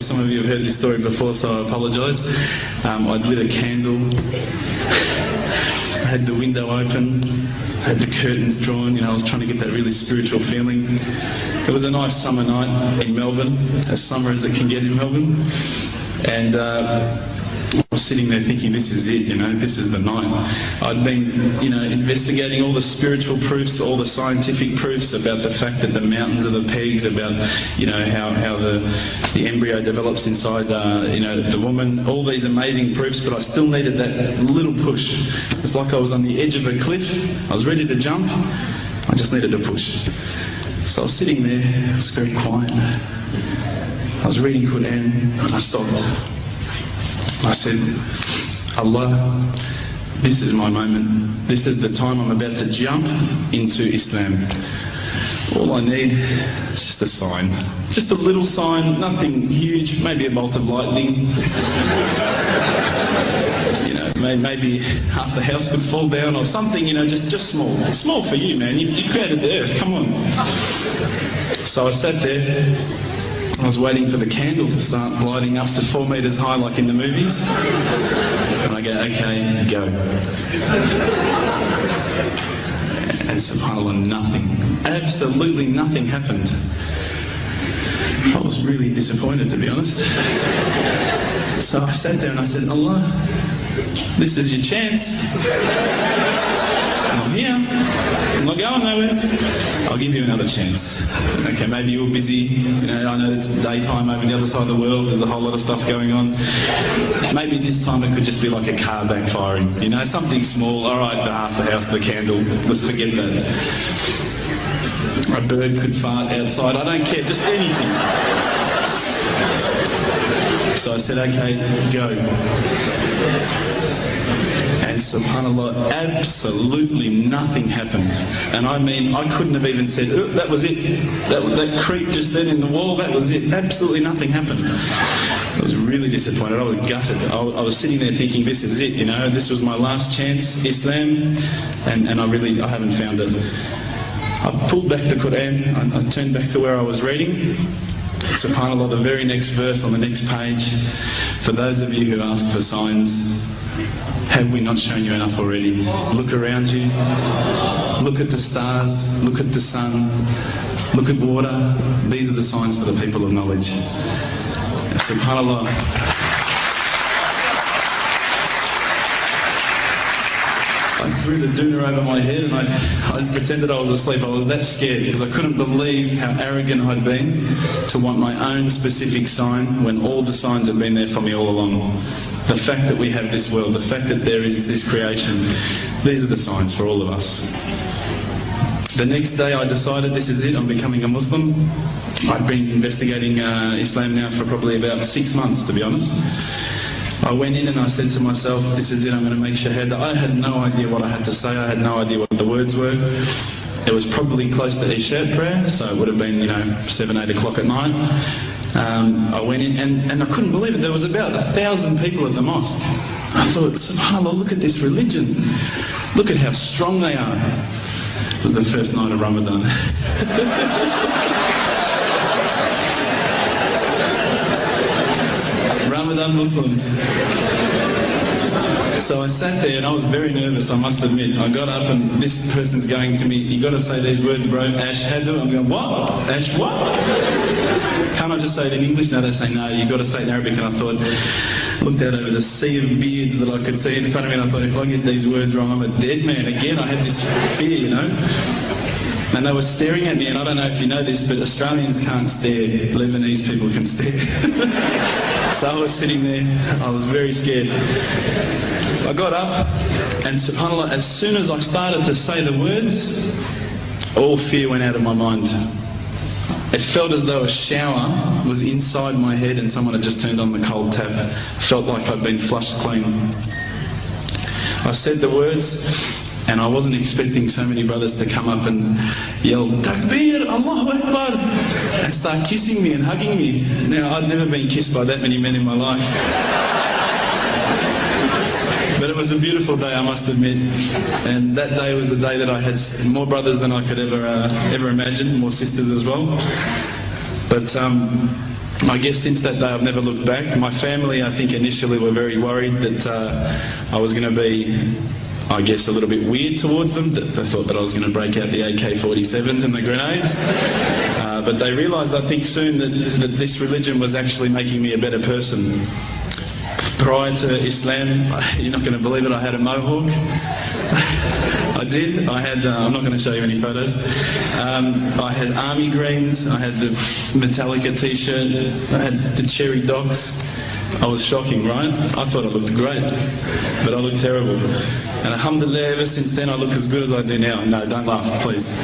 some of you have heard this story before, so I apologise. I'd lit a candle, I had the window open, I had the curtains drawn, I was trying to get that really spiritual feeling. It was a nice summer night in Melbourne, as summer as it can get in Melbourne, and I was sitting there thinking, this is it, this is the night. I'd been, investigating all the spiritual proofs, all the scientific proofs about the fact that the mountains are the pegs, about, how the embryo develops inside, the woman, all these amazing proofs, but I still needed that little push. It's like I was on the edge of a cliff, I was ready to jump, I just needed a push. So I was sitting there, it was very quiet. I was reading Quran, and I stopped. I said, Allah, this is my moment. This is the time I'm about to jump into Islam. All I need is just a sign. Just a little sign, nothing huge, maybe a bolt of lightning. Maybe half the house could fall down or something, just small. It's small for you, man. You created the earth, come on. So I sat there. I was waiting for the candle to start lighting up to 4 metres high like in the movies. And I go, okay, go. And subhanAllah, nothing. Absolutely nothing happened. I was really disappointed, to be honest. So I sat there and I said, Allah, this is your chance. I'm here. I'm not going nowhere. I'll give you another chance. Okay, maybe you're busy. I know it's daytime over the other side of the world. There's a whole lot of stuff going on. Maybe this time it could just be like a car backfiring. Something small. All right, the half the house, the candle. Let's forget that. A bird could fart outside. I don't care. Just anything. So I said, okay, go. And subhanAllah, absolutely nothing happened. And I mean, I couldn't have even said, oh, that was it. That creak just then in the wall, that was it. Absolutely nothing happened. I was really disappointed. I was gutted. I was sitting there thinking, this is it, this was my last chance, Islam, and I haven't found it. I pulled back the Quran, I turned back to where I was reading. SubhanAllah, the very next verse on the next page, for those of you who ask for signs, have we not shown you enough already? Look around you, look at the stars, look at the sun, look at water. These are the signs for the people of knowledge. SubhanAllah. I threw the doona over my head and I pretended I was asleep. I was that scared because I couldn't believe how arrogant I'd been to want my own specific sign when all the signs had been there for me all along. The fact that we have this world, the fact that there is this creation, these are the signs for all of us. The next day I decided this is it, I'm becoming a Muslim. I'd been investigating Islam now for probably about 6 months, to be honest. I went in and I said to myself, this is it, I'm going to make shahada. I had no idea what I had to say, I had no idea what the words were. It was probably close to Isha prayer, so it would have been, 7, 8 o'clock at night. I went in and I couldn't believe it, there was about 1,000 people at the mosque. I thought, subhanAllah, look at this religion. Look at how strong they are. It was the first night of Ramadan. Ramadan Muslims. So I sat there and I was very nervous, I must admit. I got up and this person's going to me, you got to say these words, bro, ashhadu. I'm going, what? Ash what? Can't I just say it in English? No, they say no, you got to say it in Arabic. And I thought, looked out over the sea of beards that I could see in front of me and I thought, if I get these words wrong, I'm a dead man. Again, I had this fear, And they were staring at me, and I don't know if you know this, but Australians can't stare. Lebanese people can stare. So I was sitting there, I was very scared. I got up, and subhanAllah, as soon as I started to say the words, all fear went out of my mind. It felt as though a shower was inside my head and someone had just turned on the cold tap. It felt like I'd been flushed clean. I said the words, and I wasn't expecting so many brothers to come up and yell, Takbir, Allahu Akbar, and start kissing me and hugging me. Now, I'd never been kissed by that many men in my life. But it was a beautiful day, I must admit. And that day was the day that I had more brothers than I could ever imagine, more sisters as well. But I guess since that day I've never looked back. My family, I think, initially were very worried that I was going to be, I guess, a little bit weird towards them. They thought that I was going to break out the AK-47s and the grenades. But they realised, I think, soon that this religion was actually making me a better person. Prior to Islam, you're not going to believe it, I had a mohawk. I did. I had, I'm not going to show you any photos. I had army greens, I had the Metallica t-shirt, I had the cherry docs. I was shocking, right? I thought I looked great, but I looked terrible. And alhamdulillah, ever since then I look as good as I do now. No, don't laugh, please.